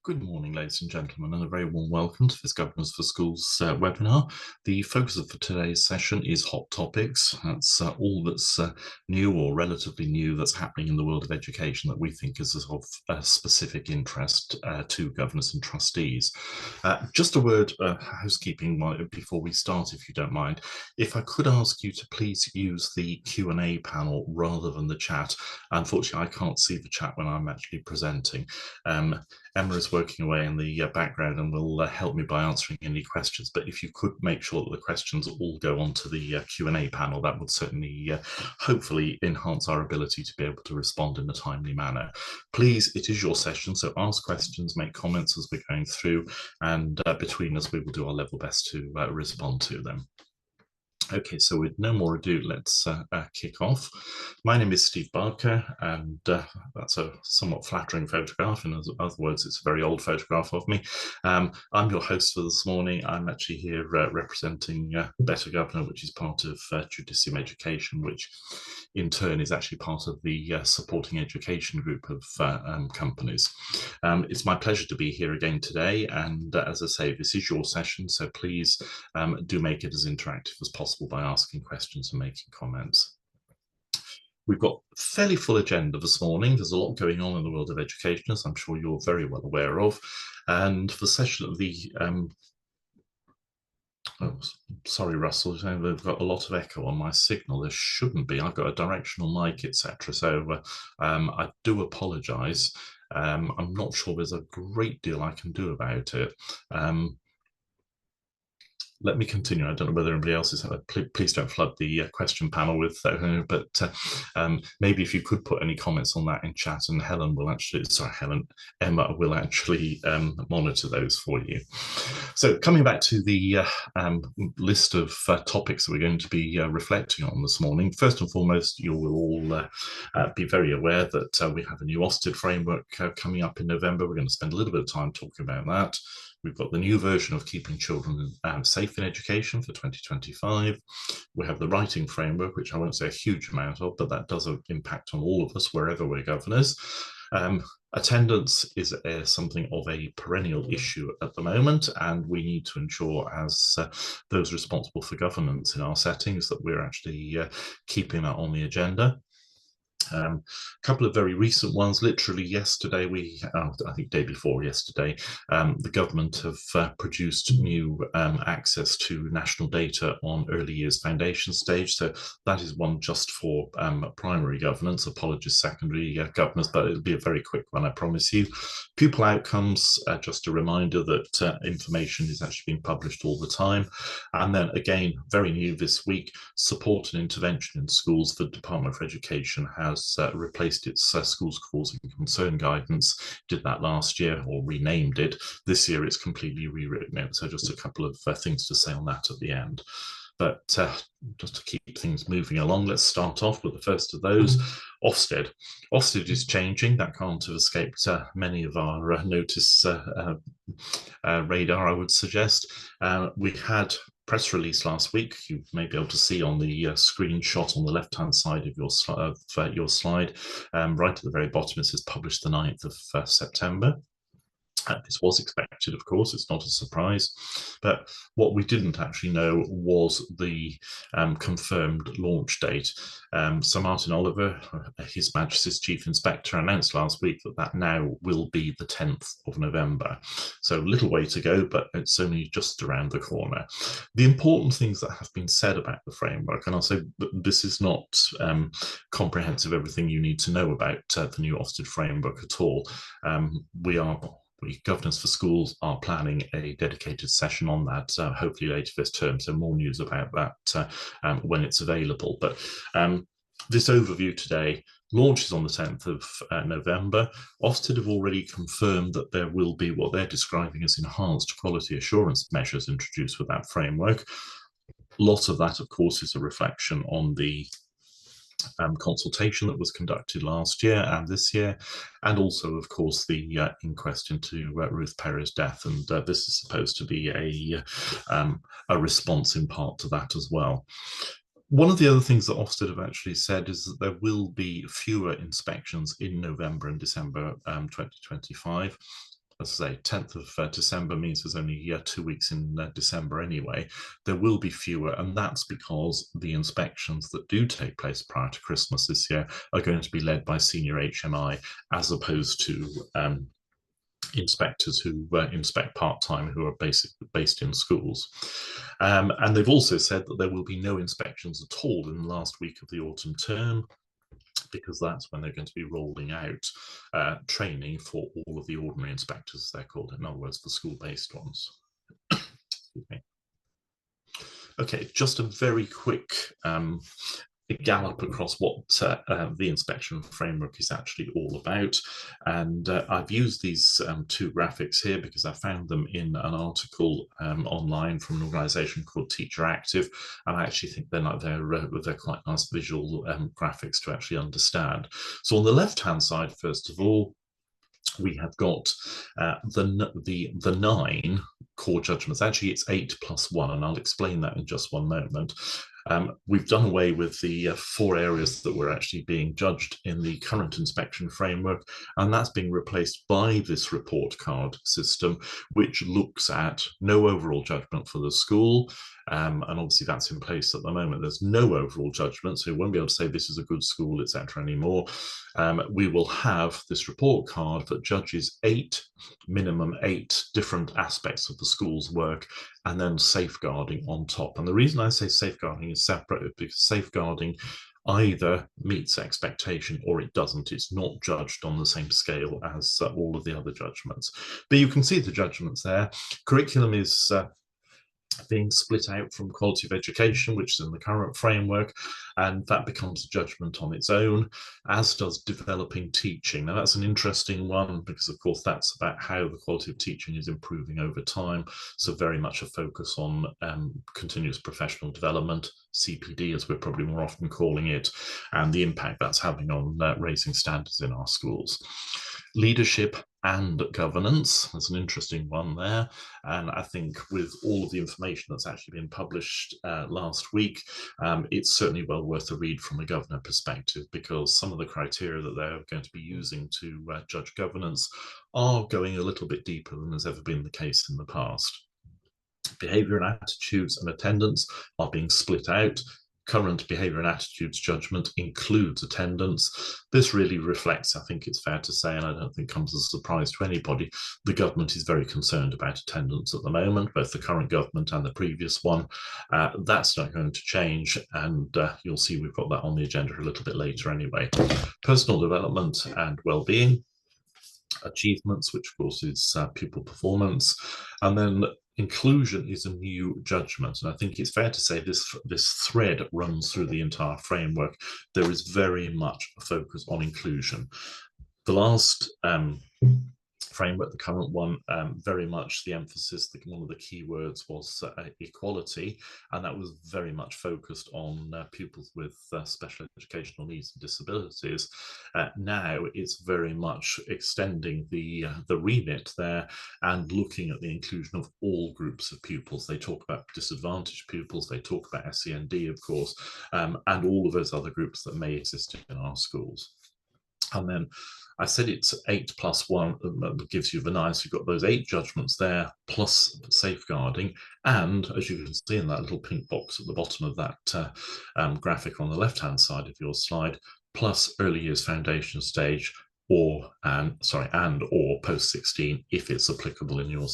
Good morning, ladies and gentlemen, and a very warm welcome to this Governors for Schools webinar. The focus of today's session is hot topics. That's all that's new or relatively new that's happening in the world of education that we think is of specific interest to governors and trustees. Just a word housekeeping before we start, if you don't mind. If I could ask you to please use the Q&A panel rather than the chat. Unfortunately, I can't see the chat when I'm actually presenting. Emma is working away in the background and will help me by answering any questions. But if you could make sure that the questions all go onto the Q&A panel, that would certainly hopefully enhance our ability to be able to respond in a timely manner. Please, it is your session, so ask questions, make comments as we're going through, and between us, we will do our level best to respond to them. Okay, so with no more ado, let's kick off. My name is Steve Barker, and that's a somewhat flattering photograph. In other words, it's a very old photograph of me. I'm your host for this morning. I'm actually here representing Better Governor, which is part of Judicium Education, which in turn is actually part of the supporting education group of companies. It's my pleasure to be here again today, and as I say, this is your session, so please do make it as interactive as possible by asking questions and making comments. We've got a fairly full agenda this morning. There's a lot going on in the world of education, as I'm sure you're very well aware of. And the session of the oh, sorry, Russell, they've got a lot of echo on my signal. There shouldn't be. I've got a directional mic, etc. So I do apologise. I'm not sure there's a great deal I can do about it. Let me continue. I don't know whether anybody else is. Please don't flood the question panel with that. But maybe if you could put any comments on that in chat, and Emma will actually monitor those for you. So coming back to the list of topics that we're going to be reflecting on this morning. First and foremost, you will all be very aware that we have a new Ofsted framework coming up in November. We're going to spend a little bit of time talking about that. We've got the new version of Keeping Children Safe in Education for 2025. We have the writing framework, which I won't say a huge amount of, but that does impact on all of us wherever we're governors. Attendance is something of a perennial issue at the moment, and we need to ensure, as those responsible for governance in our settings, that we're actually keeping that on the agenda. A couple of very recent ones. Literally yesterday, I think day before yesterday, the government have produced new access to national data on early years foundation stage. So that is one just for primary governance. Apologies, secondary governors, but it'll be a very quick one, I promise you. Pupil outcomes, just a reminder that information is actually being published all the time. And then again, very new this week, support and intervention in schools. The Department for Education has replaced its schools causing concern guidance. Did that last year, or renamed it. This year it's completely rewritten it. So just a couple of things to say on that at the end. But just to keep things moving along, let's start off with the first of those, Ofsted. Ofsted is changing. That can't have escaped many of our notice radar, I would suggest. We had press release last week. You may be able to see on the screenshot on the left-hand side of your slide, right at the very bottom, it says published the 9th of September. This was expected, of course, it's not a surprise, but what we didn't actually know was the confirmed launch date. Sir Martin Oliver, His Majesty's Chief Inspector, announced last week that that now will be the 10th of November. So little way to go, but it's only just around the corner. The important things that have been said about the framework, and I'll say this is not comprehensive, everything you need to know about the new Ofsted framework at all. We, Governors for Schools, are planning a dedicated session on that, hopefully later this term, so more news about that when it's available. But this overview today launches on the 10th of November. Ofsted have already confirmed that there will be what they're describing as enhanced quality assurance measures introduced with that framework. A lot of that, of course, is a reflection on the consultation that was conducted last year and this year, and also, of course, the inquest into Ruth Perry's death. And this is supposed to be a response in part to that as well. One of the other things that Ofsted have actually said is that there will be fewer inspections in November and December 2025. as I say, 10th of December means there's only 2 weeks in December anyway. There will be fewer, and that's because the inspections that do take place prior to Christmas this year are going to be led by senior HMI, as opposed to inspectors who inspect part-time, who are based in schools. And they've also said that there will be no inspections at all in the last week of the autumn term, because that's when they're going to be rolling out training for all of the ordinary inspectors, they're called, in other words, the school-based ones. Excuse me. Okay, just a very quick gallop across what the inspection framework is actually all about. And I've used these two graphics here because I found them in an article online from an organisation called Teacher Active, and I actually think they're quite nice visual graphics to actually understand. So on the left-hand side, first of all, we have got the 9 core judgments. Actually, it's 8 plus 1, and I'll explain that in just one moment. We've done away with the 4 areas that were actually being judged in the current inspection framework, and that's being replaced by this report card system, which looks at no overall judgment for the school. And obviously that's in place at the moment. There's no overall judgment, so you won't be able to say this is a good school, etc. anymore. We will have this report card that judges minimum 8 different aspects of the school's work, and then safeguarding on top. And the reason I say safeguarding is separate is because safeguarding either meets expectation or it doesn't. It's not judged on the same scale as all of the other judgments. But you can see the judgments there. Curriculum is being split out from quality of education, which is in the current framework, and that becomes a judgment on its own, as does developing teaching. Now, that's an interesting one because, of course, that's about how the quality of teaching is improving over time. So very much a focus on continuous professional development, CPD, as we're probably more often calling it, and the impact that's having on raising standards in our schools. Leadership and governance, that's an interesting one there. And I think with all of the information that's actually been published last week, it's certainly well worth a read from a governor perspective, because some of the criteria that they're going to be using to judge governance are going a little bit deeper than has ever been the case in the past. Behaviour and attitudes and attendance are being split out. Current behaviour and attitudes judgment includes attendance. This really reflects, I think it's fair to say, and I don't think comes as a surprise to anybody, the government is very concerned about attendance at the moment, both the current government and the previous one. That's not going to change, and you'll see we've got that on the agenda a little bit later anyway. Personal development and well-being. Achievements, which of course is pupil performance, and then inclusion is a new judgment. And I think it's fair to say this thread runs through the entire framework. There is very much a focus on inclusion. The last framework, the current one, very much the emphasis, one of the key words was equality, and that was very much focused on pupils with special educational needs and disabilities. Now it's very much extending the remit there and looking at the inclusion of all groups of pupils. They talk about disadvantaged pupils, they talk about SEND, of course, and all of those other groups that may exist in our schools. And then I said it's 8 plus 1, that gives you the nice, you've got those 8 judgments there, plus safeguarding. And as you can see in that little pink box at the bottom of that graphic on the left-hand side of your slide, plus early years foundation stage, or post-16 if it's applicable in your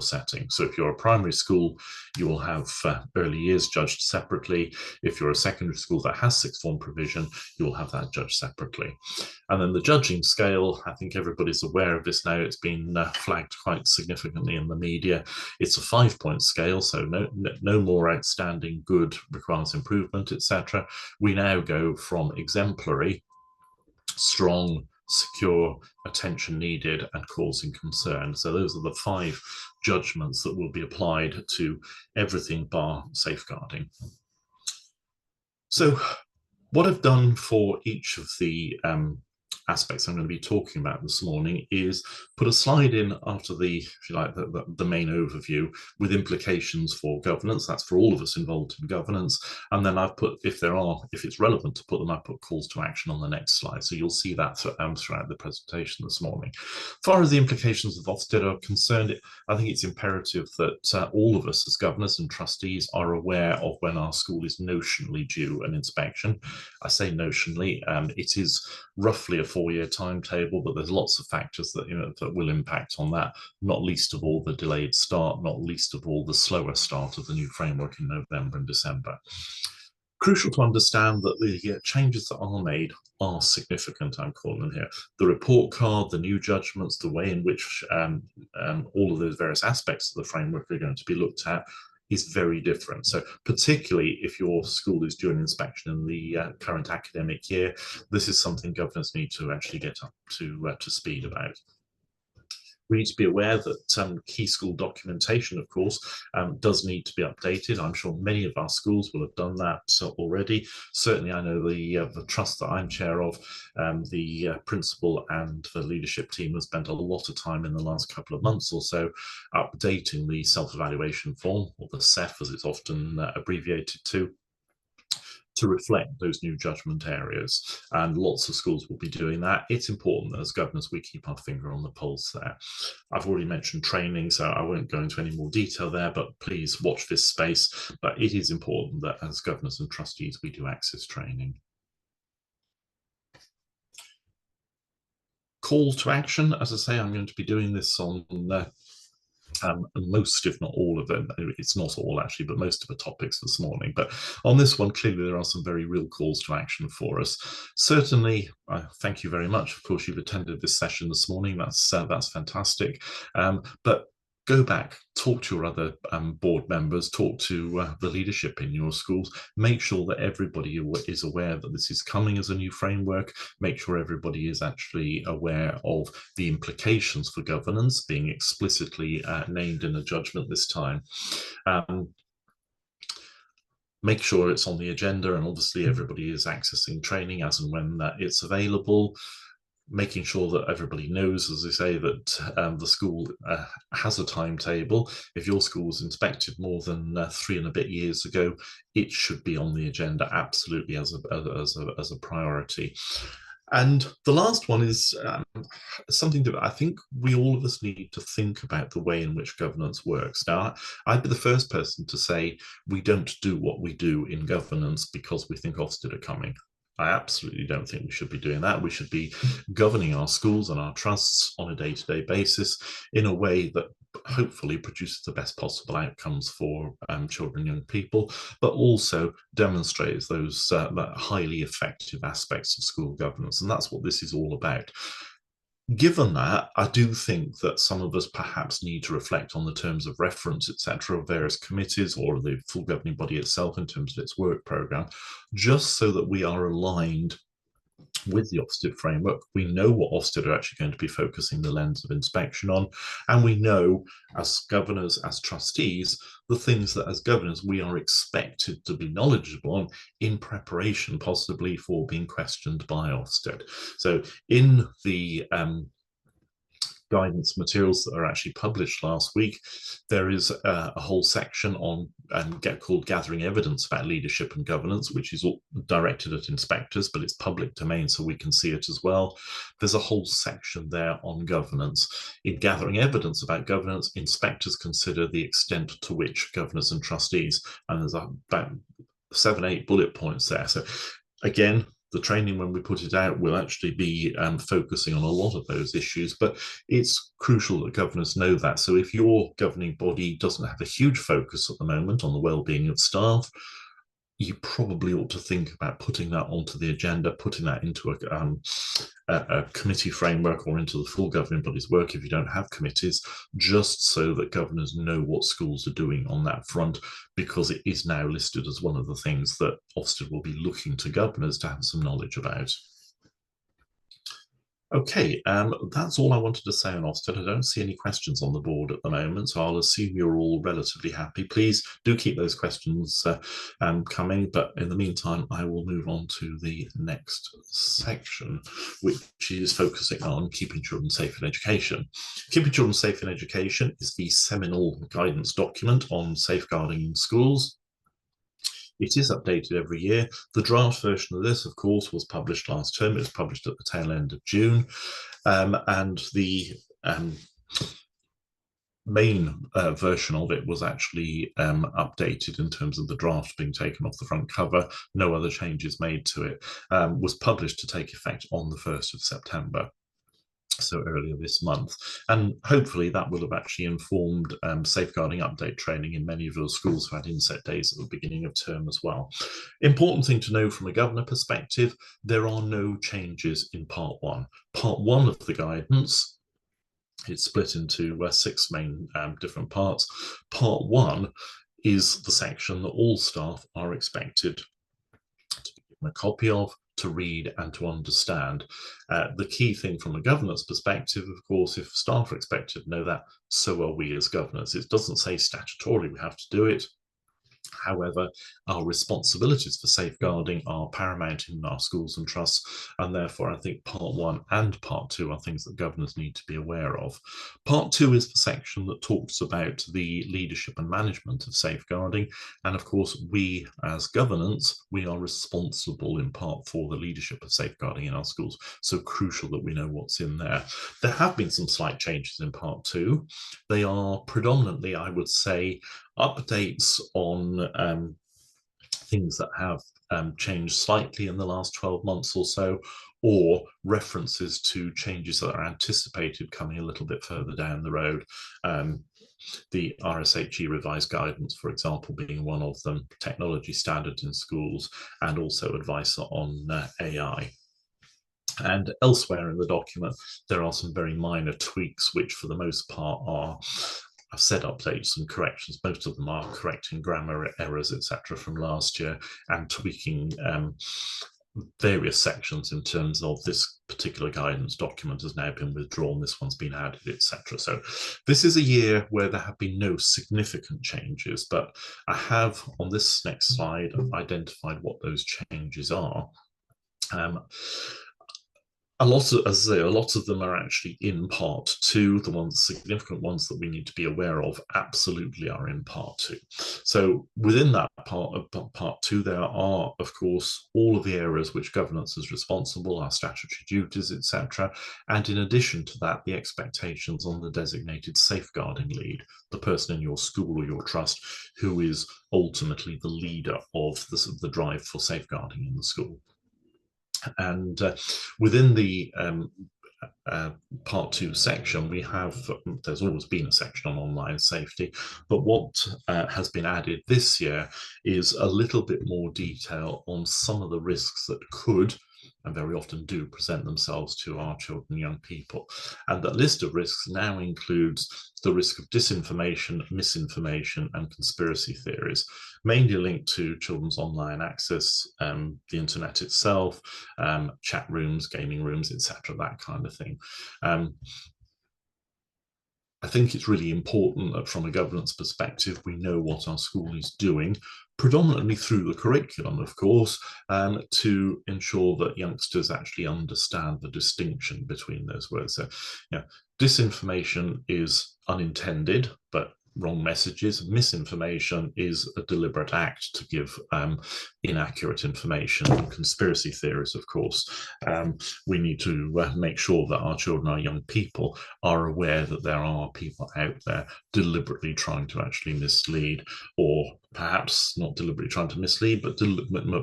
setting. So if you're a primary school, you will have early years judged separately. If you're a secondary school that has sixth form provision, you will have that judged separately. And then the judging scale, I think everybody's aware of this now. It's been flagged quite significantly in the media. It's a 5-point scale, so no more outstanding, good, requires improvement, etc. We now go from exemplary, strong, secure, attention needed, and causing concern. So those are the 5 judgments that will be applied to everything bar safeguarding. So what I've done for each of the aspects I'm going to be talking about this morning is put a slide in after the, if you like, the main overview with implications for governance. That's for all of us involved in governance. And then I've put, if it's relevant to put them, I've put calls to action on the next slide. So you'll see that throughout the presentation this morning. As far as the implications of Ofsted are concerned, I think it's imperative that all of us as governors and trustees are aware of when our school is notionally due an inspection. I say notionally, it is roughly a 4-year timetable, but there's lots of factors that that will impact on that, not least of all the delayed start, not least of all the slower start of the new framework in November and December. Crucial to understand that the changes that are made are significant, I'm calling them here. The report card, the new judgments, the way in which all of those various aspects of the framework are going to be looked at is very different. So particularly if your school is due an inspection in the current academic year, this is something governors need to actually get up to speed about. We need to be aware that key school documentation, of course, does need to be updated. I'm sure many of our schools will have done that already. Certainly, I know the trust that I'm chair of, the principal and the leadership team has spent a lot of time in the last couple of months or so updating the self-evaluation form, or the SEF as it's often abbreviated to reflect those new judgment areas. And lots of schools will be doing that. It's important that as governors we keep our finger on the pulse there. I've already mentioned training, so I won't go into any more detail there, but please watch this space. But it is important that as governors and trustees we do access training. Call to action, as I say, I'm going to be doing this on most, if not all of them, it's not all actually, but most of the topics this morning. But on this one, clearly there are some very real calls to action for us. Certainly, thank you very much. Of course, you've attended this session this morning. That's fantastic. But go back, talk to your other board members, talk to the leadership in your schools, make sure that everybody is aware that this is coming as a new framework, make sure everybody is actually aware of the implications for governance being explicitly named in a judgment this time. Make sure it's on the agenda, and obviously everybody is accessing training as and when it's available. Making sure that everybody knows, as I say, that the school has a timetable. If your school was inspected more than 3 and a bit years ago, it should be on the agenda absolutely as a priority. And the last one is something that I think all of us need to think about the way in which governance works. Now, I'd be the first person to say we don't do what we do in governance because we think Ofsted are coming. I absolutely don't think we should be doing that. We should be governing our schools and our trusts on a day-to-day basis in a way that hopefully produces the best possible outcomes for children and young people, but also demonstrates those highly effective aspects of school governance. And that's what this is all about. Given that, I do think that some of us perhaps need to reflect on the terms of reference, etc., of various committees or the full governing body itself in terms of its work programme, just so that we are aligned with the Ofsted framework. We know what Ofsted are actually going to be focusing the lens of inspection on, and we know as governors, as trustees, the things that as governors we are expected to be knowledgeable on in preparation possibly for being questioned by Ofsted. So in the guidance materials that are actually published last week, there is a whole section on called Gathering Evidence about Leadership and Governance, which is all directed at inspectors, but it's public domain so we can see it as well. There's a whole section there on governance. In Gathering Evidence about Governance, inspectors consider the extent to which governors and trustees, and there's about 7-8 bullet points there. So again, the training, when we put it out, will actually be focusing on a lot of those issues, but it's crucial that governors know that. So if your governing body doesn't have a huge focus at the moment on the well-being of staff, you probably ought to think about putting that onto the agenda, putting that into a committee framework or into the full governing body's work if you don't have committees, just so that governors know what schools are doing on that front, because it is now listed as one of the things that Ofsted will be looking to governors to have some knowledge about. Okay, that's all I wanted to say on Ofsted. I don't see any questions on the board at the moment, so I'll assume you're all relatively happy. Please do keep those questions coming, but in the meantime, I will move on to the next section, which is focusing on keeping children safe in education. Keeping children safe in education is the seminal guidance document on safeguarding in schools. It is updated every year. The draft version of this, of course, was published last term. It was published at the tail end of June. And the main version of it was actually updated in terms of the draft being taken off the front cover. No other changes made to it. Was published to take effect on the 1st of September. So earlier this month, and hopefully that will have actually informed safeguarding update training in many of your schools who had inset days at the beginning of term as well. Important thing to know from a governor perspective, there are no changes in part one. Part one of the guidance, it's split into 6 main different parts. Part one is the section that all staff are expected to be given a copy of, to read and to understand. The key thing from a governance perspective, of course, if staff are expected to know that, so are we as governors. It doesn't say statutorily we have to do it. However, our responsibilities for safeguarding are paramount in our schools and trusts, and therefore I think part one and part two are things that governors need to be aware of. Part two is the section that talks about the leadership and management of safeguarding, and of course we as governance, we are responsible in part for the leadership of safeguarding in our schools, so crucial that we know what's in there. There have been some slight changes in part two. They are predominantly, I would say, updates on things that have changed slightly in the last 12 months or so, or references to changes that are anticipated coming a little bit further down the road. The RSHE revised guidance, for example, being one of them, technology standards in schools, and also advice on AI. And elsewhere in the document, there are some very minor tweaks, which for the most part are, I've said updates and corrections. Most of them are correcting grammar errors, etc., from last year, and tweaking various sections in terms of this particular guidance document has now been withdrawn, this one's been added, etc. So this is a year where there have been no significant changes, but I have on this next slide identified what those changes are. A lot of them are actually in part two. The significant ones that we need to be aware of absolutely are in part two. So within that part of part two, there are, of course, all of the areas which governance is responsible, our statutory duties, etc. And in addition to that, the expectations on the designated safeguarding lead, the person in your school or your trust who is ultimately the leader of the drive for safeguarding in the school. And within the part two section, there's always been a section on online safety, but what has been added this year is a little bit more detail on some of the risks that could, and very often do, present themselves to our children and young people. And that list of risks now includes the risk of disinformation, misinformation, and conspiracy theories, mainly linked to children's online access, the internet itself, chat rooms, gaming rooms, etc., that kind of thing. I think it's really important that from a governance perspective, we know what our school is doing, predominantly through the curriculum, of course, to ensure that youngsters actually understand the distinction between those words. So, disinformation is unintended, but wrong messages. Misinformation is a deliberate act to give inaccurate information. And conspiracy theories, of course, we need to make sure that our children, our young people, are aware that there are people out there deliberately trying to actually mislead, or perhaps not deliberately trying to mislead, but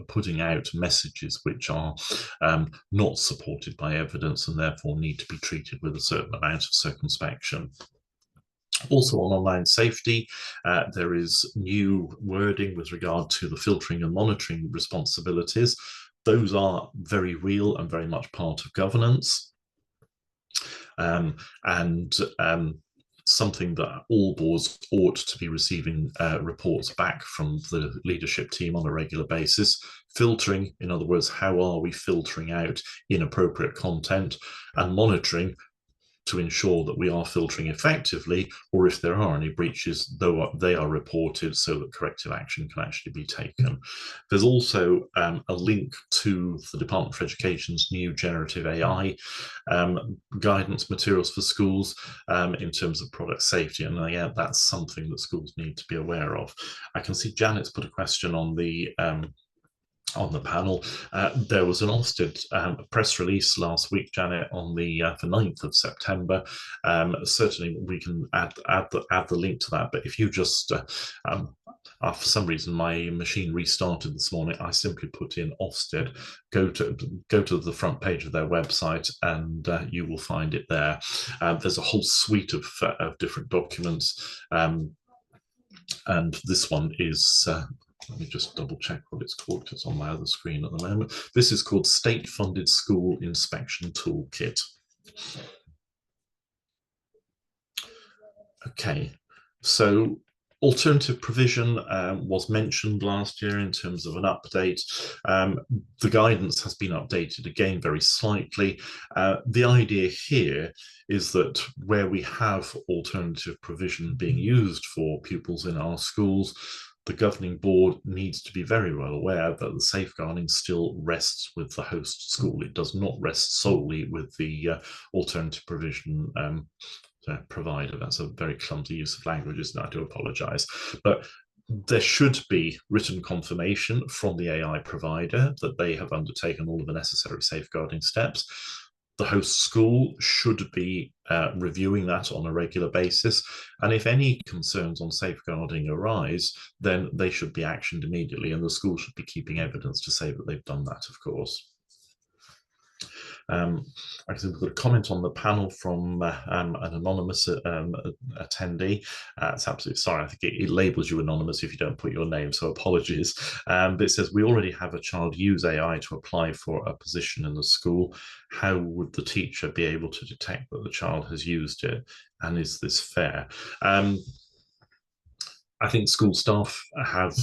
putting out messages which are not supported by evidence and therefore need to be treated with a certain amount of circumspection. Also on online safety, there is new wording with regard to the filtering and monitoring responsibilities. Those are very real and very much part of governance. something that all boards ought to be receiving reports back from the leadership team on a regular basis. Filtering, in other words, how are we filtering out inappropriate content, and monitoring to ensure that we are filtering effectively, or if there are any breaches, though they are reported so that corrective action can actually be taken. There's also a link to the Department for Education's new generative AI guidance materials for schools in terms of product safety, and yeah, that's something that schools need to be aware of. I can see Janet's put a question on the panel. There was an Ofsted press release last week, Janet, on the 9th of September. Certainly, we can add the link to that. But if you just, for some reason, my machine restarted this morning. I simply put in Ofsted, go to the front page of their website, and you will find it there. There's a whole suite of different documents, and this one is. Let me just double check what it's called because it's on my other screen at the moment. This is called State Funded School Inspection Toolkit. Okay, so alternative provision was mentioned last year in terms of an update. The guidance has been updated again very slightly. The idea here is that where we have alternative provision being used for pupils in our schools, the governing board needs to be very well aware that the safeguarding still rests with the host school. It does not rest solely with the alternative provision provider. That's a very clumsy use of language, isn't it? I do apologise. But there should be written confirmation from the AI provider that they have undertaken all of the necessary safeguarding steps. The host school should be reviewing that on a regular basis. And if any concerns on safeguarding arise, then they should be actioned immediately, and the school should be keeping evidence to say that they've done that, of course. I can see we've got a comment on the panel from an anonymous attendee. It's absolutely sorry. I think it labels you anonymous if you don't put your name, so apologies. But it says, we already have a child use AI to apply for a position in the school. How would the teacher be able to detect that the child has used it? And is this fair? I think school staff have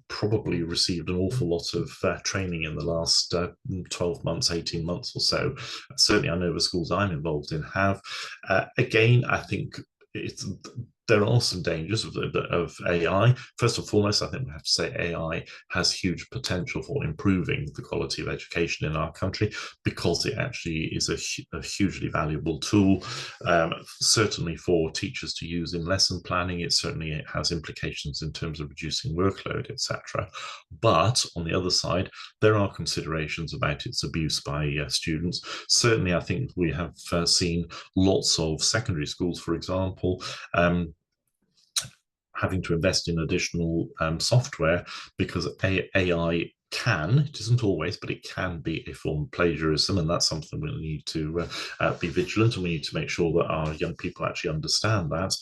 probably received an awful lot of training in the last 12 months, 18 months or so. Certainly, I know the schools I'm involved in have. Again, I think there are some dangers of AI. First and foremost, I think we have to say AI has huge potential for improving the quality of education in our country because it actually is a hugely valuable tool, certainly for teachers to use in lesson planning. It has implications in terms of reducing workload, etc. But on the other side, there are considerations about its abuse by students. Certainly, I think we have seen lots of secondary schools, for example, having to invest in additional software because AI can, it isn't always, but it can be a form of plagiarism, and that's something we need to be vigilant, and we need to make sure that our young people actually understand that.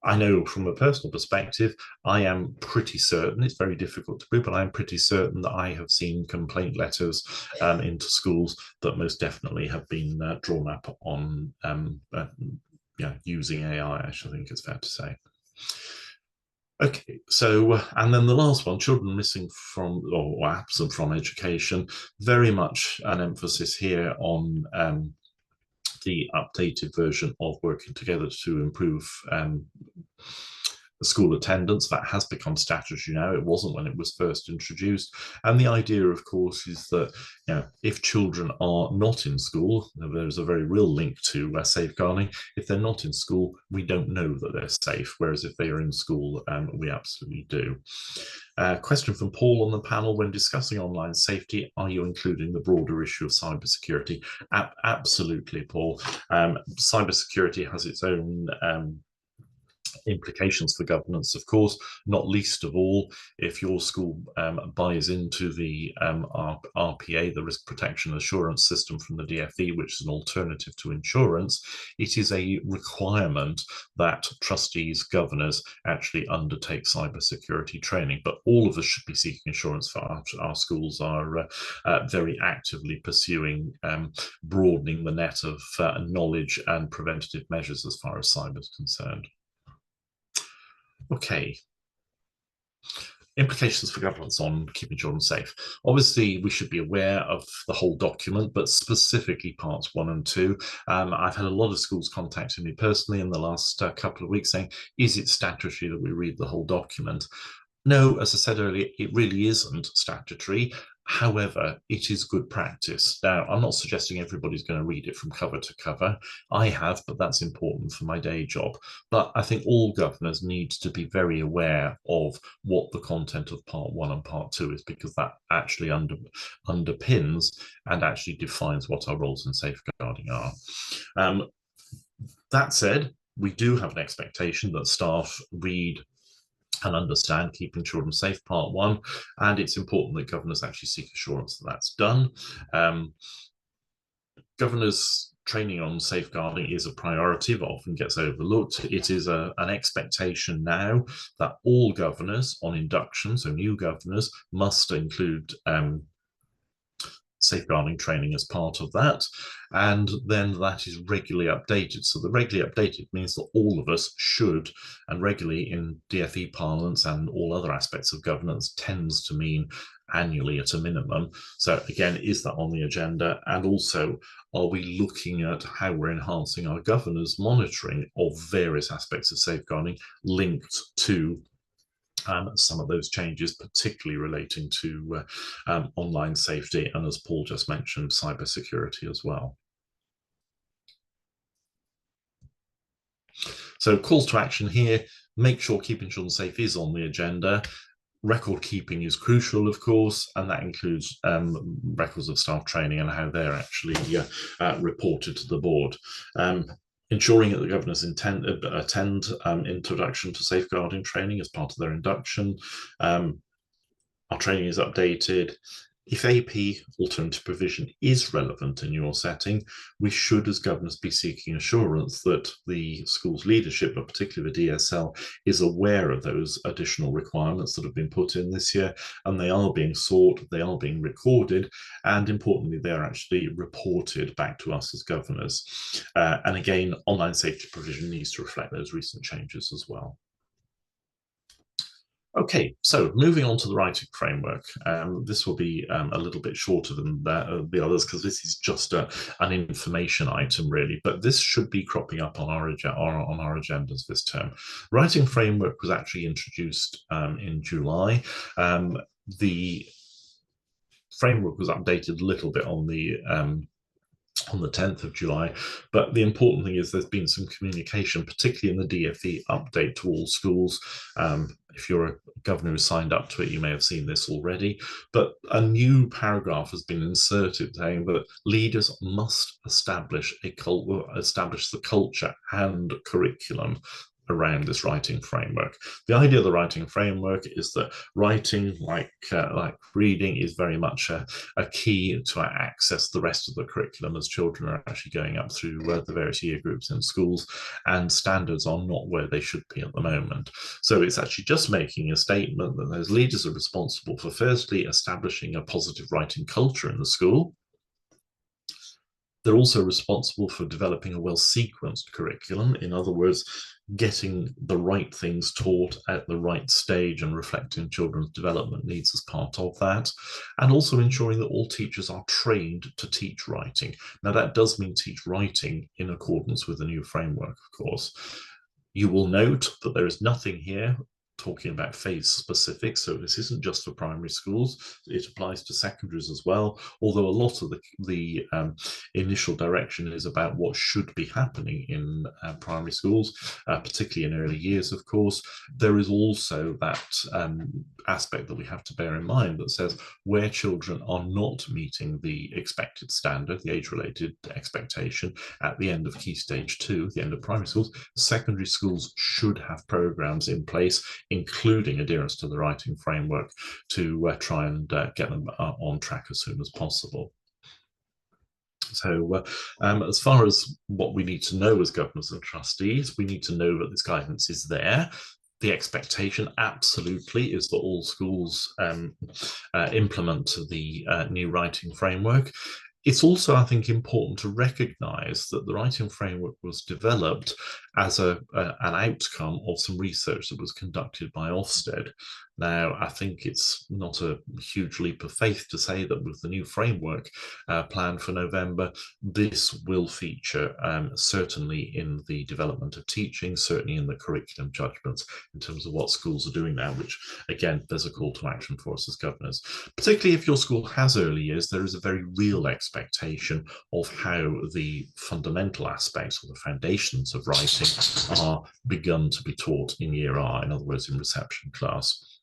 I know from a personal perspective, I am pretty certain, it's very difficult to prove, but I'm pretty certain that I have seen complaint letters into schools that most definitely have been drawn up on using AI, I should think it's fair to say. Okay, so, and then the last one, children missing from or absent from education, very much an emphasis here on the updated version of Working Together to improve school attendance. That has become statutory now. It wasn't when it was first introduced. And the idea, of course, is that if children are not in school, there's a very real link to safeguarding. If they're not in school, we don't know that they're safe, whereas if they are in school, we absolutely do. Question from Paul on the panel: when discussing online safety, are you including the broader issue of cybersecurity? Absolutely, Paul. Cybersecurity has its own Implications for governance, of course, not least of all, if your school buys into the RPA, the Risk Protection Assurance System from the DfE, which is an alternative to insurance, it is a requirement that trustees, governors actually undertake cybersecurity training. But all of us should be seeking assurance for our schools are very actively pursuing broadening the net of knowledge and preventative measures as far as cyber is concerned. Okay. Implications for governance on keeping children safe. Obviously, we should be aware of the whole document, but specifically parts 1 and 2. I've had a lot of schools contacting me personally in the last couple of weeks saying, is it statutory that we read the whole document? No, as I said earlier, it really isn't statutory. However, it is good practice. Now, I'm not suggesting everybody's going to read it from cover to cover. I have, but that's important for my day job. But I think all governors need to be very aware of what the content of part 1 and part 2 is, because that actually underpins and actually defines what our roles in safeguarding are. That said, we do have an expectation that staff read and understand keeping children safe, part 1, and it's important that governors actually seek assurance that that's done. Governors' training on safeguarding is a priority that often gets overlooked. It is an expectation now that all governors on induction, so new governors, must include safeguarding training as part of that, and then that is regularly updated. So the regularly updated means that all of us should, and regularly in DfE parlance and all other aspects of governance tends to mean annually at a minimum. So again, is that on the agenda? And also, are we looking at how we're enhancing our governors' monitoring of various aspects of safeguarding linked to some of those changes, particularly relating to online safety, and as Paul just mentioned, cybersecurity as well. So calls to action here: make sure keeping children safe is on the agenda. Record keeping is crucial, of course, and that includes records of staff training and how they're actually reported to the board. Ensuring that the governors attend introduction to safeguarding training as part of their induction. Our training is updated. If AP, alternative provision, is relevant in your setting, we should, as governors, be seeking assurance that the school's leadership, but particularly the DSL, is aware of those additional requirements that have been put in this year, and they are being sought, they are being recorded, and importantly, they're actually reported back to us as governors. And again, online safety provision needs to reflect those recent changes as well. Okay, so moving on to the writing framework. This will be a little bit shorter than the others, because this is just an information item, really, but this should be cropping up on our agendas this term. Writing framework was actually introduced in July. The framework was updated a little bit on the 10th of July. But the important thing is there's been some communication, particularly in the DfE update to all schools. If you're a governor who signed up to it, you may have seen this already. But a new paragraph has been inserted saying that leaders must establish the culture and curriculum around this writing framework. The idea of the writing framework is that writing, like reading, is very much a key to access the rest of the curriculum as children are actually going up through the various year groups in schools, and standards are not where they should be at the moment. So it's actually just making a statement that those leaders are responsible for, firstly, establishing a positive writing culture in the school. They're also responsible for developing a well-sequenced curriculum. In other words, getting the right things taught at the right stage and reflecting children's development needs as part of that, and also ensuring that all teachers are trained to teach writing. Now, that does mean teach writing in accordance with the new framework, of course. You will note that there is nothing here talking about phase specific, so this isn't just for primary schools, it applies to secondaries as well, although a lot of the initial direction is about what should be happening in primary schools, particularly in early years, of course. There is also that aspect that we have to bear in mind that says where children are not meeting the expected standard, the age-related expectation, at the end of Key Stage 2, the end of primary schools, secondary schools should have programs in place, including adherence to the writing framework, to try and get them on track as soon as possible. So as far as what we need to know as governors and trustees, we need to know that this guidance is there. The expectation absolutely is that all schools implement the new writing framework. It's also, I think, important to recognise that the writing framework was developed as an outcome of some research that was conducted by Ofsted. Now, I think it's not a huge leap of faith to say that with the new framework planned for November, this will feature certainly in the development of teaching, certainly in the curriculum judgments in terms of what schools are doing now, which, again, there's a call to action for us as governors. Particularly if your school has early years, there is a very real expectation of how the fundamental aspects or the foundations of writing are begun to be taught in Year R, in other words, in reception class.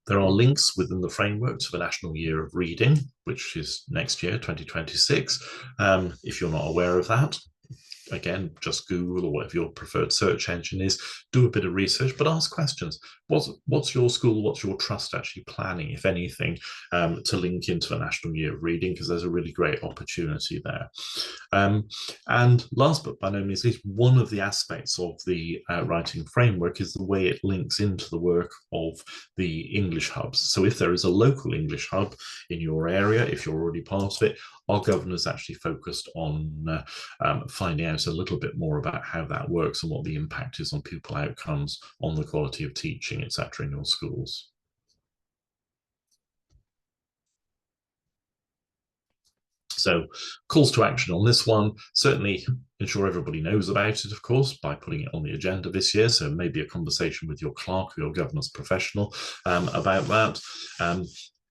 There are links within the framework to the National Year of Reading, which is next year, 2026. If you're not aware of that, again, just Google or whatever your preferred search engine is, do a bit of research, but ask questions. What's your school, what's your trust actually planning, if anything, to link into the National Year of Reading, because there's a really great opportunity there. And last but by no means least, one of the aspects of the writing framework is the way it links into the work of the English hubs. So if there is a local English hub in your area, if you're already part of it, our governors actually focused on finding out a little bit more about how that works and what the impact is on pupil outcomes, on the quality of teaching, etc. in your schools. So calls to action on this one, certainly ensure everybody knows about it, of course, by putting it on the agenda this year. So maybe a conversation with your clerk or your governor's professional about that.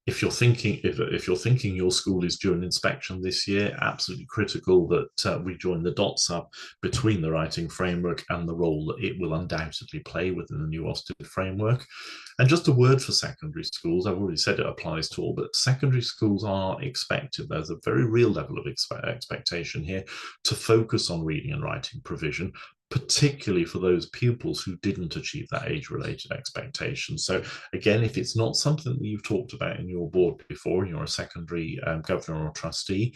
If you're thinking your school is due an inspection this year, absolutely critical that we join the dots up between the writing framework and the role that it will undoubtedly play within the new Ofsted framework. And just a word for secondary schools, I've already said it applies to all, but secondary schools are expected, there's a very real level of expectation here, to focus on reading and writing provision, particularly for those pupils who didn't achieve that age-related expectation. So again, if it's not something that you've talked about in your board before, and you're a secondary governor or trustee,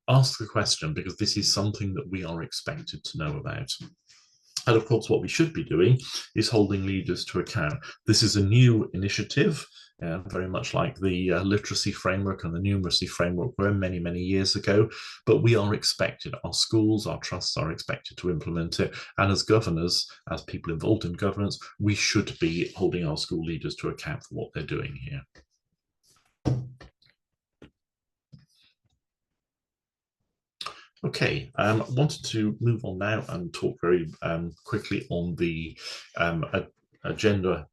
ask the question, because this is something that we are expected to know about. And of course, what we should be doing is holding leaders to account. This is a new initiative, very much like the literacy framework and the numeracy framework were many, many years ago, but we are expected, our schools, our trusts are expected to implement it. And as governors, as people involved in governance, we should be holding our school leaders to account for what they're doing here. Okay, I wanted to move on now and talk very quickly on the agenda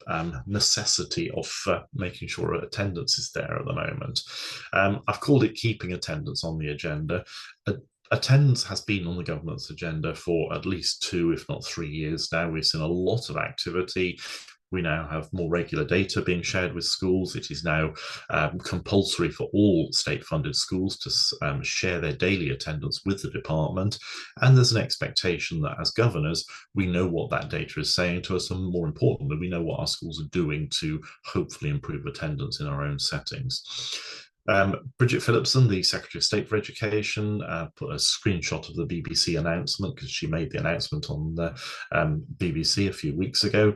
necessity of making sure attendance is there at the moment. I've called it keeping attendance on the agenda. Attendance has been on the government's agenda for at least 2, if not 3 years now. We've seen a lot of activity. We now have more regular data being shared with schools. It is now compulsory for all state-funded schools to share their daily attendance with the department. And there's an expectation that as governors, we know what that data is saying to us, and more importantly, we know what our schools are doing to hopefully improve attendance in our own settings. Bridget Phillipson, the Secretary of State for Education, put a screenshot of the BBC announcement, because she made the announcement on the BBC a few weeks ago,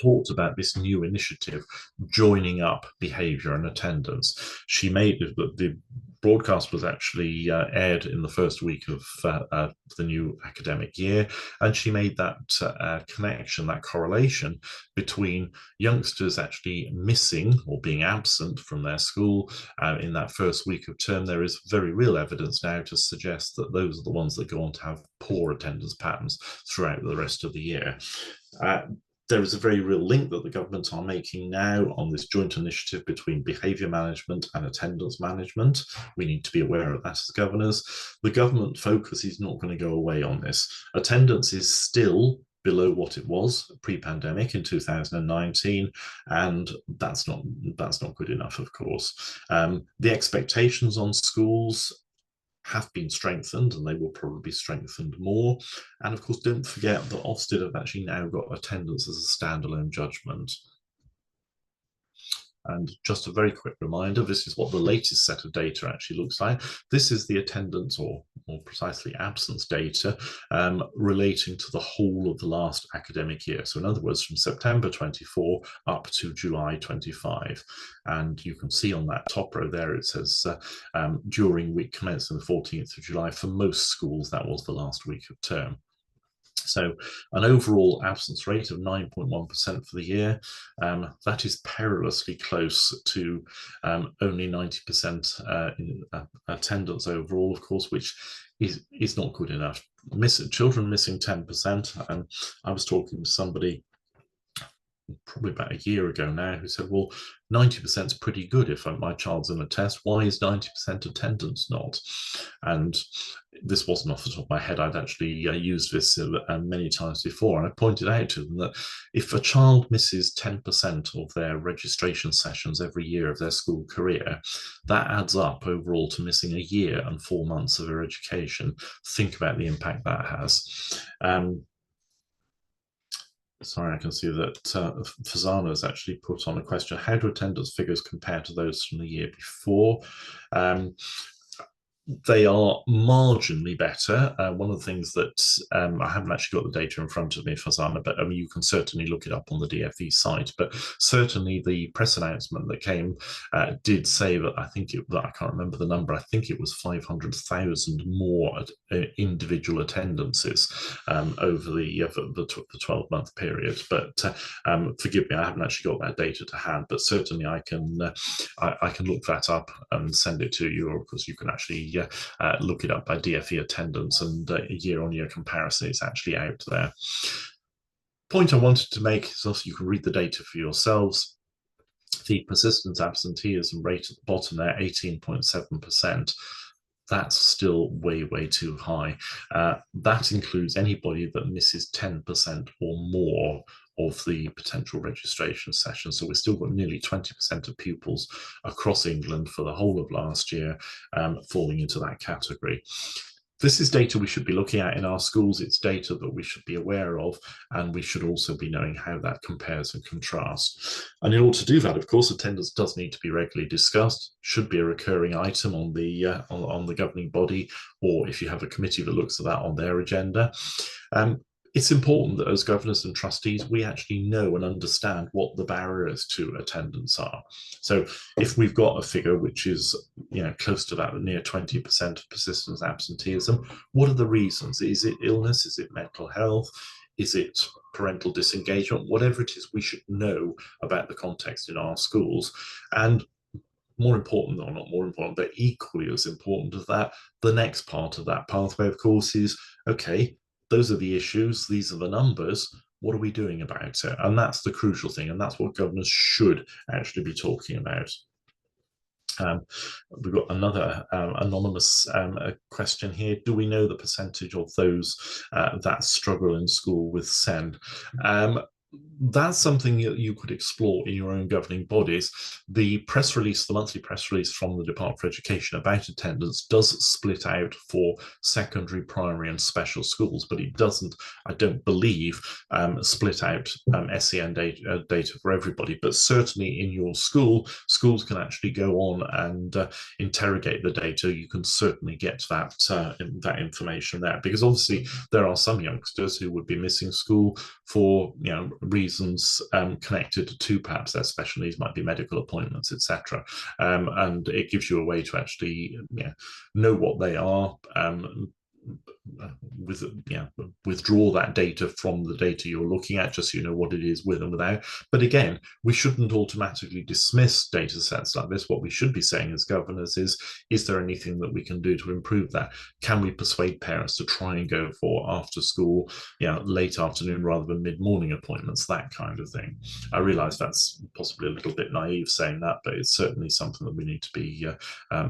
talked about this new initiative, joining up behaviour and attendance. She made the broadcast was actually aired in the first week of the new academic year, and she made that connection, that correlation between youngsters actually missing or being absent from their school in that first week of term. There is very real evidence now to suggest that those are the ones that go on to have poor attendance patterns throughout the rest of the year. There is a very real link that the government are making now on this joint initiative between behaviour management and attendance management. We need to be aware of that as governors. The government focus is not going to go away on this. Attendance is still below what it was pre-pandemic in 2019, and that's not good enough, of course. The expectations on schools have been strengthened, and they will probably be strengthened more. And of course, don't forget that Ofsted have actually now got attendance as a standalone judgment. And just a very quick reminder, this is what the latest set of data actually looks like. This is the attendance, or more precisely absence data, relating to the whole of the last academic year. So in other words, from September 24 up to July 25. And you can see on that top row there, it says during week commencing the 14th of July, for most schools, that was the last week of term. So an overall absence rate of 9.1% for the year. That is perilously close to only 90% in attendance overall, of course, which is not good enough. Children missing 10%. And I was talking to somebody probably about a year ago now who said, well, 90% is pretty good if my child's in a test. Why is 90% attendance not? And this wasn't off the top of my head. I'd actually used this many times before. And I pointed out to them that if a child misses 10% of their registration sessions every year of their school career, that adds up overall to missing a year and 4 months of their education. Think about the impact that has. Sorry, I can see that Fazana has actually put on a question. How do attendance figures compare to those from the year before? They are marginally better. One of the things that I haven't actually got the data in front of me, Fazana, but you can certainly look it up on the DfE site. But certainly the press announcement that came did say that I can't remember the number. I think it was 500,000 more individual attendances over the 12-month period. But forgive me, I haven't actually got that data to hand. But certainly I can look that up and send it to you, or because you can actually look it up by DfE attendance, and year-on-year comparison is actually out there. Point I wanted to make is also you can read the data for yourselves. The persistent absenteeism rate at the bottom there, 18.7%. That's still way, way too high. That includes anybody that misses 10% or more of the potential registration session. So we've still got nearly 20% of pupils across England for the whole of last year falling into that category. This is data we should be looking at in our schools. It's data that we should be aware of, and we should also be knowing how that compares and contrasts. And in order to do that, of course, attendance does need to be regularly discussed, should be a recurring item on the governing body, or if you have a committee that looks at that, on their agenda. It's important that as governors and trustees, we actually know and understand what the barriers to attendance are. So if we've got a figure which is close to that, near 20% of persistent absenteeism, what are the reasons? Is it illness? Is it mental health? Is it parental disengagement? Whatever it is, we should know about the context in our schools. And more important, or not more important, but equally as important as that, the next part of that pathway, of course, is, okay, those are the issues, these are the numbers, what are we doing about it? And that's the crucial thing, and that's what governors should actually be talking about. We've got another anonymous question here. Do we know the percentage of those that struggle in school with SEND? That's something that you could explore in your own governing bodies. The press release, the monthly press release from the Department for Education about attendance does split out for secondary, primary and special schools, but it doesn't, I don't believe, split out SEN data for everybody. But certainly in your school, schools can actually go on and interrogate the data. You can certainly get that information there, because obviously there are some youngsters who would be missing school for reasons connected to perhaps their special needs, might be medical appointments, etc. And it gives you a way to actually know what they are, with withdraw that data from the data you're looking at, just so you know what it is with and without. But again, we shouldn't automatically dismiss data sets like this. What we should be saying as governors is there anything that we can do to improve that? Can we persuade parents to try and go for after school, late afternoon rather than mid-morning appointments, that kind of thing? I realize that's possibly a little bit naive saying that, but it's certainly something that we need to be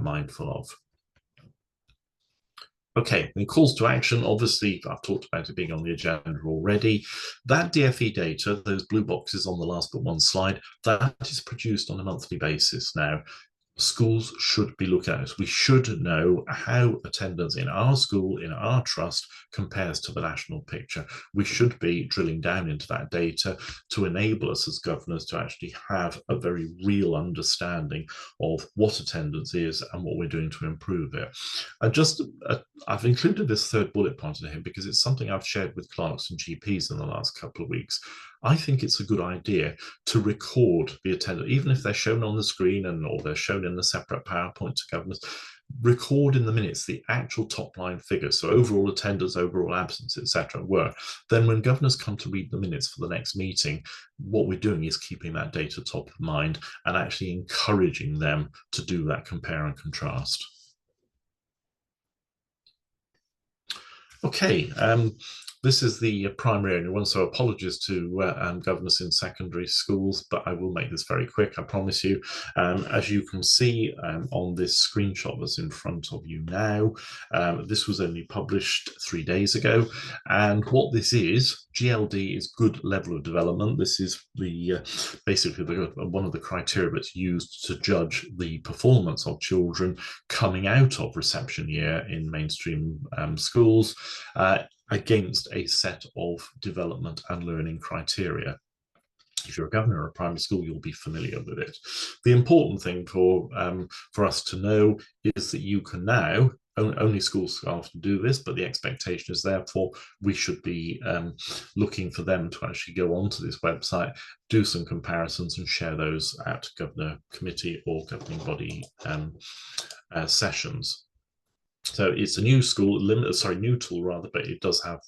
mindful of. Okay, and calls to action, obviously, I've talked about it being on the agenda already. That DFE data, those blue boxes on the last but one slide, that is produced on a monthly basis now. Schools should be looking at this. We should know how attendance in our school, in our trust, compares to the national picture. We should be drilling down into that data to enable us as governors to actually have a very real understanding of what attendance is and what we're doing to improve it. I've included this third bullet point in here because it's something I've shared with clerks and GPs in the last couple of weeks. I think it's a good idea to record the attendance, even if they're shown on the screen or they're shown in a separate PowerPoint to governors. Record in the minutes the actual top line figures, so overall attendance, overall absence, etc. were. Then when governors come to read the minutes for the next meeting, what we're doing is keeping that data top of mind and actually encouraging them to do that compare and contrast. Okay, this is the primary only one, so apologies to governors in secondary schools, but I will make this very quick, I promise you. As you can see on this screenshot that's in front of you now, this was only published 3 days ago, and what this is, GLD is good level of development. This is basically one of the criteria that's used to judge the performance of children coming out of reception year in mainstream schools, against a set of development and learning criteria. If you're a governor of a primary school, you'll be familiar with it. The important thing for us to know is that you can now, only school staff to do this, but the expectation is therefore we should be looking for them to actually go onto this website, do some comparisons and share those at governor committee or governing body sessions. So it's a new new tool rather, but it does have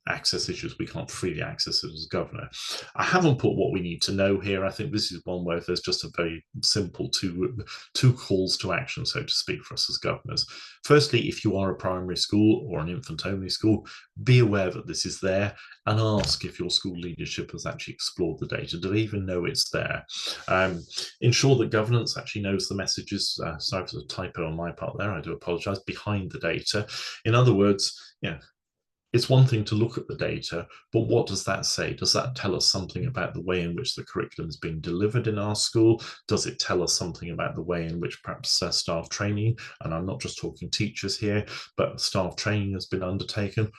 access issues. We can't freely access it as governor. I haven't put what we need to know here. I think this is one where there's just a very simple two calls to action, so to speak, for us as governors. Firstly, if you are a primary school or an infant-only school, be aware that this is there and ask if your school leadership has actually explored the data. Do they even know it's there? Ensure that governance actually knows the messages. Sorry for the typo on my part there, I do apologize, behind the data. In other words, it's one thing to look at the data, but what does that say? Does that tell us something about the way in which the curriculum is being delivered in our school? Does it tell us something about the way in which perhaps staff training, and I'm not just talking teachers here, but staff training has been undertaken?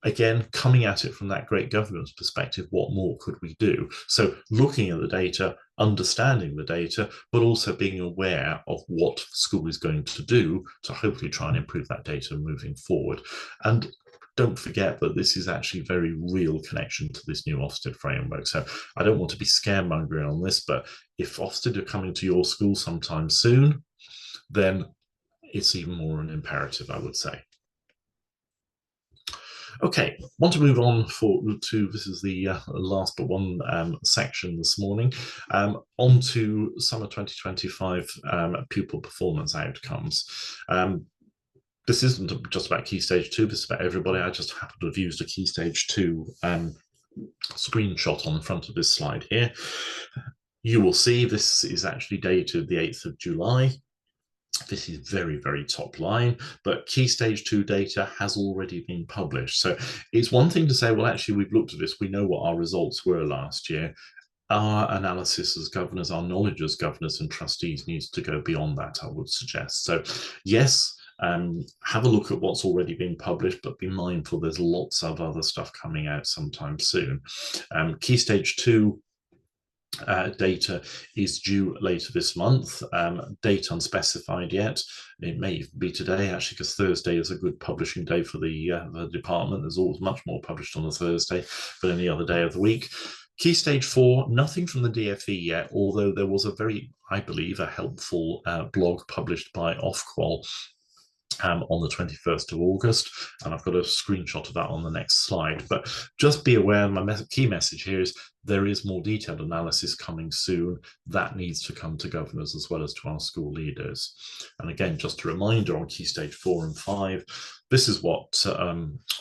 Again, coming at it from that great governance perspective, what more could we do? So looking at the data, understanding the data, but also being aware of what the school is going to do to hopefully try and improve that data moving forward. And don't forget that this is actually a very real connection to this new Ofsted framework. So I don't want to be scaremongering on this, but if Ofsted are coming to your school sometime soon, then it's even more an imperative, I would say. Okay, want to move on to this is the last but one section this morning, on to summer 2025 pupil performance outcomes. This isn't just about Key Stage 2, this is about everybody. I just happen to have used a Key Stage 2 screenshot on the front of this slide here. You will see this is actually dated the 8th of July. This is very, very top line, but Key Stage 2 data has already been published. So it's one thing to say, well, actually, we've looked at this. We know what our results were last year. Our analysis as governors, our knowledge as governors and trustees needs to go beyond that, I would suggest. So yes, have a look at what's already been published, but be mindful there's lots of other stuff coming out sometime soon. Key Stage 2 data is due later this month. Date unspecified yet. It may be today, actually, because Thursday is a good publishing day for the department. There's always much more published on a Thursday than any other day of the week. Key Stage 4, nothing from the DFE yet, although there was a very, I believe, a helpful blog published by Ofqual on the 21st of August, and I've got a screenshot of that on the next slide. But just be aware, my key message here is there is more detailed analysis coming soon. That needs to come to governors as well as to our school leaders. And again, just a reminder on Key Stage 4 and 5, this is what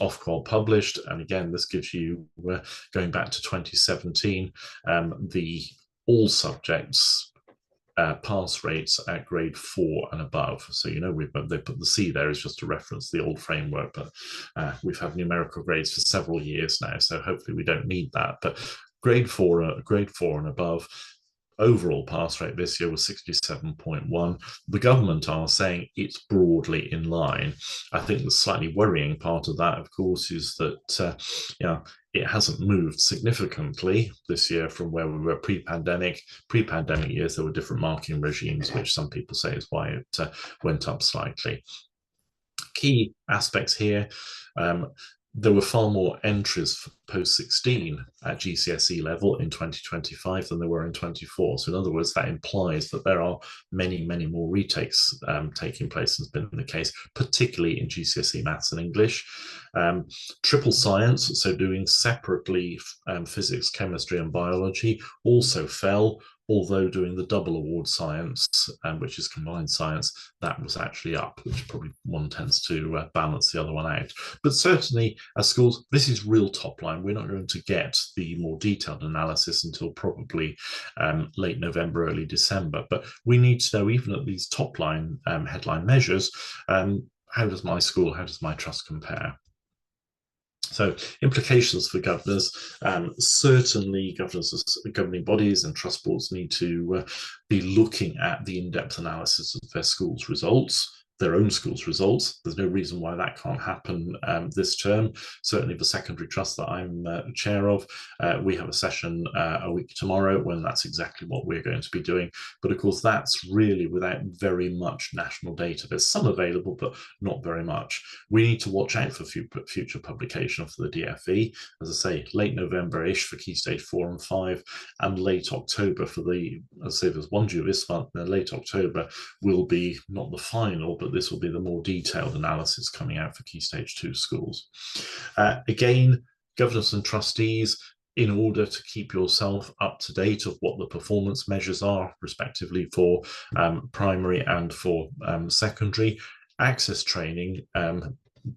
Ofqual published. And again, this gives you, going back to 2017, the all subjects pass rates at grade 4 and above. So, you know, they put the C there is just to reference the old framework, but we've had numerical grades for several years now, so hopefully we don't need that. But grade 4 and above, overall pass rate this year was 67.1. The government are saying it's broadly in line. I think the slightly worrying part of that, of course, is that it hasn't moved significantly this year from where we were pre-pandemic. Pre-pandemic years, there were different marking regimes, which some people say is why it went up slightly. Key aspects here, there were far more entries for post-16 at GCSE level in 2025 than there were in 24. So in other words, that implies that there are many, many more retakes taking place than has been the case, particularly in GCSE maths and English. Triple science, so doing separately physics, chemistry and biology, also fell, although doing the double award science, which is combined science, that was actually up, which probably one tends to balance the other one out. But certainly as schools, this is real top line. We're not going to get the more detailed analysis until probably late November, early December. But we need to know, even at these top line headline measures, how does my school, how does my trust compare? So implications for governors, certainly governors, governing bodies and trust boards need to be looking at the in-depth analysis of their schools' results, their own schools' results. There's no reason why that can't happen this term. Certainly the secondary trust that I'm chair of, we have a session a week tomorrow when that's exactly what we're going to be doing. But of course, that's really without very much national data. There's some available, but not very much. We need to watch out for future publication for the DFE. As I say, late November-ish for Key Stage 4 and 5, and late October for the, as I say, there's one due this month, and late October will be not the final, but this will be the more detailed analysis coming out for Key Stage 2 schools. Again, governors and trustees, in order to keep yourself up to date of what the performance measures are, respectively, for primary and for secondary, access training,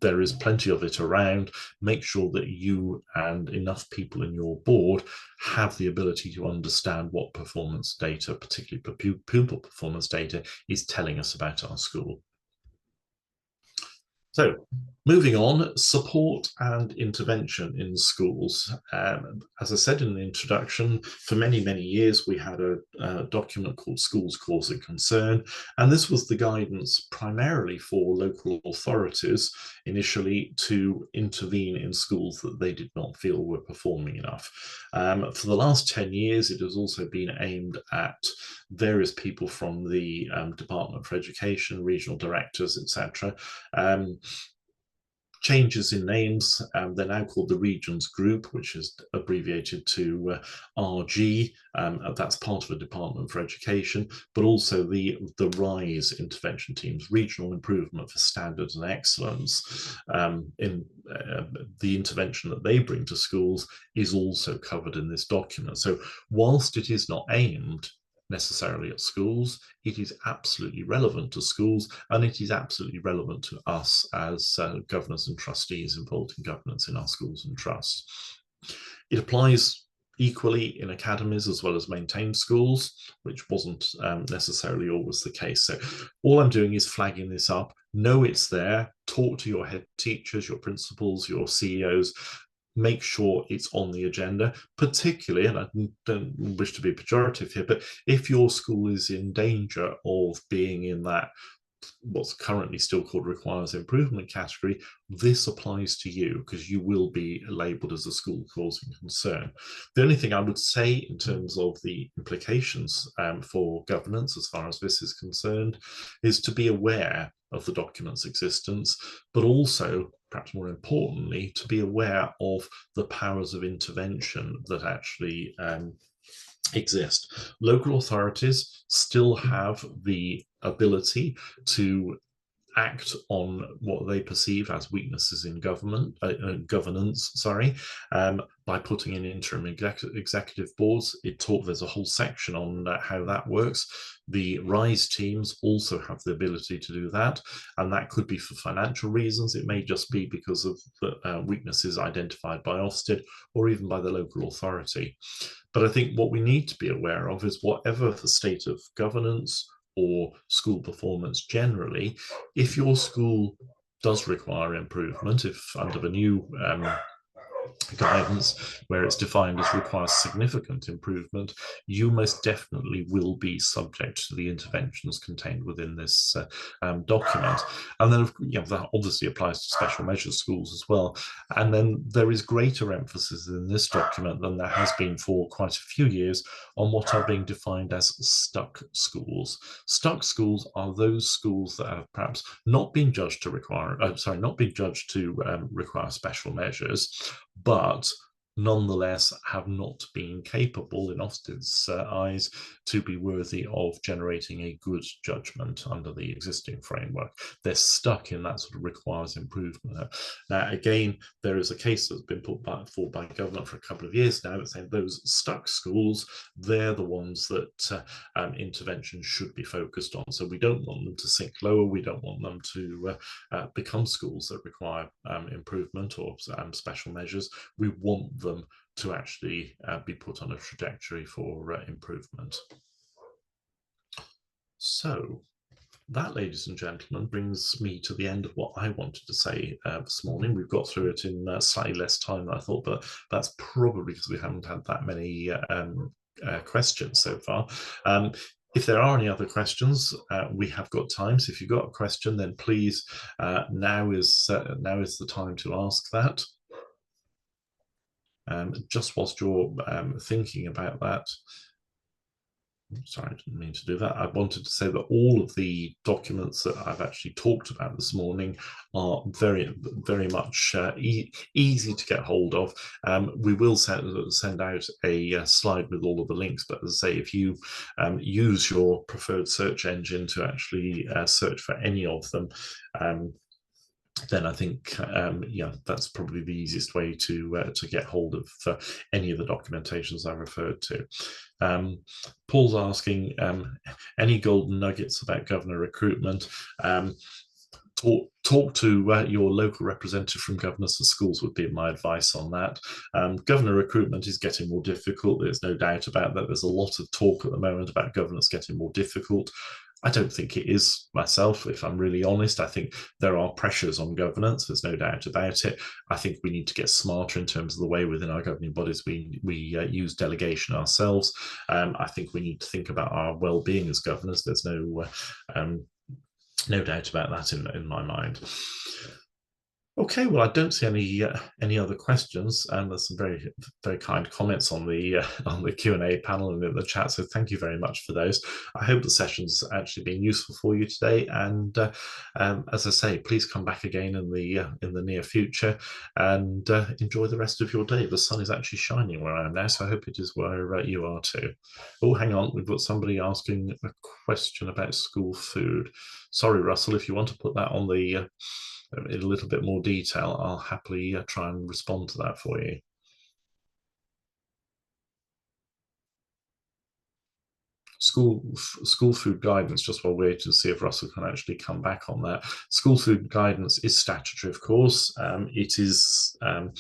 there is plenty of it around. Make sure that you and enough people in your board have the ability to understand what performance data, particularly pupil performance data, is telling us about our school. So moving on, support and intervention in schools. As I said in the introduction, for many, many years, we had a document called Schools Cause of Concern, and this was the guidance primarily for local authorities initially to intervene in schools that they did not feel were performing enough. For the last 10 years, it has also been aimed at various people from the Department for Education, regional directors, etc. Changes in names, they're now called the Regions Group, which is abbreviated to RG. That's part of the Department for Education, but also the RISE intervention teams, Regional Improvement for Standards and Excellence. In the intervention that they bring to schools is also covered in this document. So whilst it is not aimed necessarily at schools, it is absolutely relevant to schools, and it is absolutely relevant to us as governors and trustees involved in governance in our schools and trusts. It applies equally in academies as well as maintained schools, which wasn't necessarily always the case. So all I'm doing is flagging this up. Know it's there. Talk to your head teachers, your principals, your CEOs. Make sure it's on the agenda, particularly, and I don't wish to be pejorative here, but if your school is in danger of being in that what's currently still called requires improvement category, this applies to you because you will be labelled as a school causing concern. The only thing I would say in terms of the implications for governance as far as this is concerned is to be aware of the document's existence, but also, perhaps more importantly, to be aware of the powers of intervention that actually exist. Local authorities still have the ability to act on what they perceive as weaknesses in governance, by putting in interim executive boards. There's a whole section on how that works. The RISE teams also have the ability to do that, and that could be for financial reasons. It may just be because of the weaknesses identified by Ofsted or even by the local authority. But I think what we need to be aware of is whatever the state of governance or school performance generally, if your school does require improvement, if under the new guidance where it's defined as requires significant improvement, you most definitely will be subject to the interventions contained within this document. And then that obviously applies to special measures schools as well. And then there is greater emphasis in this document than there has been for quite a few years on what are being defined as stuck schools. Stuck schools are those schools that have perhaps not been judged to require, require special measures, but nonetheless have not been capable in Ofsted's eyes to be worthy of generating a good judgment under the existing framework. They're stuck in that sort of requires improvement. Now, again, there is a case that's been put forward by government for a couple of years now saying those stuck schools, they're the ones that intervention should be focused on. So we don't want them to sink lower. We don't want them to become schools that require improvement or special measures. We want them to actually be put on a trajectory for improvement. So that, ladies and gentlemen, brings me to the end of what I wanted to say this morning. We've got through it in slightly less time than I thought, but that's probably because we haven't had that many questions so far. If there are any other questions, we have got time. So if you've got a question, then please, now is the time to ask that. Just whilst you're thinking about that, sorry, I didn't mean to do that. I wanted to say that all of the documents that I've actually talked about this morning are very, very much easy to get hold of. We will send out a slide with all of the links, but as I say, if you use your preferred search engine to actually search for any of them, then I think, that's probably the easiest way to get hold of any of the documentations I referred to. Paul's asking, any golden nuggets about governor recruitment? Talk to your local representative from governors for schools would be my advice on that. Governor recruitment is getting more difficult. There's no doubt about that. There's a lot of talk at the moment about governors getting more difficult. I don't think it is myself, if I'm really honest. I think there are pressures on governance. There's no doubt about it. I think we need to get smarter in terms of the way within our governing bodies we use delegation ourselves. I think we need to think about our well-being as governors. There's no doubt about that in my mind. Okay, well, I don't see any other questions, and there's some very, very kind comments on the Q&A panel and in the chat. So thank you very much for those. I hope the session's actually been useful for you today. And as I say, please come back again in the near future and enjoy the rest of your day. The sun is actually shining where I am now, so I hope it is where you are too. Oh, hang on, we've got somebody asking a question about school food. Sorry, Russell, if you want to put that on the in a little bit more detail, I'll happily try and respond to that for you. School food guidance, just while waiting to see if Russell can actually come back on that. School food guidance is statutory, of course. It is an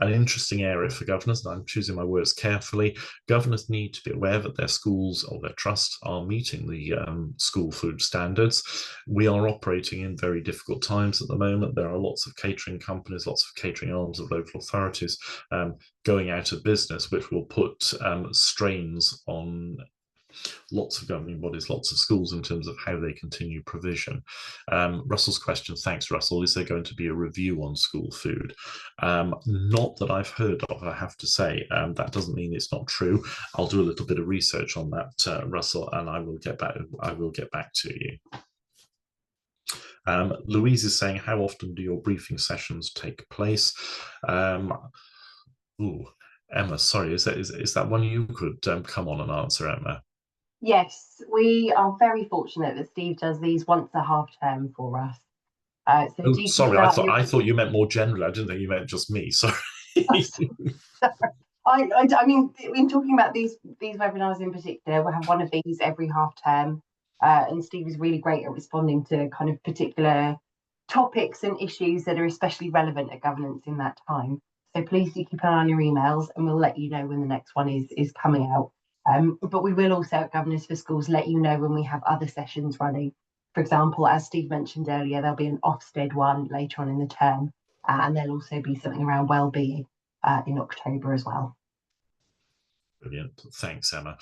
interesting area for governors, and I'm choosing my words carefully. Governors need to be aware that their schools or their trusts are meeting the school food standards. We are operating in very difficult times at the moment. There are lots of catering companies, lots of catering arms of local authorities going out of business, which will put strains on lots of governing bodies, lots of schools in terms of how they continue provision. Russell's question, thanks Russell, is there going to be a review on school food? Not that I've heard of, I have to say. That doesn't mean it's not true. I'll do a little bit of research on that, Russell, and I will get back to you. Louise is saying, how often do your briefing sessions take place? Emma, sorry, is that one you could come on and answer, Emma? Yes, we are very fortunate that Steve does these once a half term for us. So Oh, do keep sorry, an eye on your I thought you meant more generally. I didn't think you meant just me. Sorry. I mean, in talking about these webinars in particular, we'll have one of these every half term, and Steve is really great at responding to kind of particular topics and issues that are especially relevant at governance in that time. So please do keep an eye on your emails, and we'll let you know when the next one is coming out. But we will also at Governors for Schools let you know when we have other sessions running. For example, as Steve mentioned earlier, there'll be an Ofsted one later on in the term, and there'll also be something around wellbeing in October as well. Brilliant. Thanks, Emma.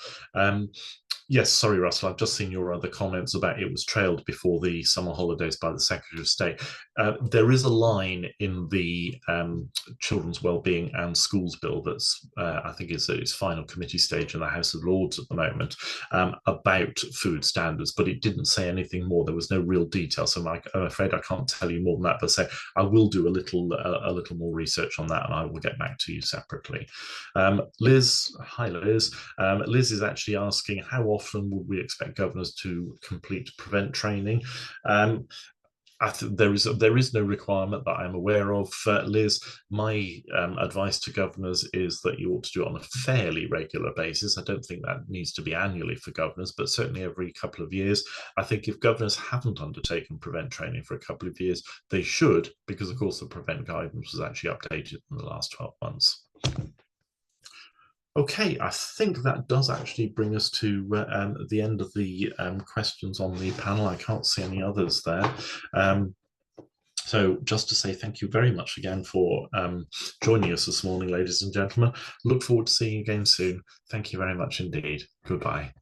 Yes, sorry, Russell, I've just seen your other comments about it was trailed before the summer holidays by the Secretary of State. There is a line in the Children's Wellbeing and Schools Bill that's, I think it's at its final committee stage in the House of Lords at the moment, about food standards, but it didn't say anything more. There was no real detail. So Mike, I'm afraid I can't tell you more than that, but say I will do a little more research on that and I will get back to you separately. Liz, hi Liz. Liz is actually asking how often would we expect governors to complete prevent training? There is no requirement that I'm aware of, Liz. My advice to governors is that you ought to do it on a fairly regular basis. I don't think that needs to be annually for governors, but certainly every couple of years. I think if governors haven't undertaken prevent training for a couple of years, they should, because of course the prevent guidance was actually updated in the last 12 months. Okay, I think that does actually bring us to the end of the questions on the panel. I can't see any others there. So just to say thank you very much again for joining us this morning, ladies and gentlemen. Look forward to seeing you again soon. Thank you very much indeed. Goodbye.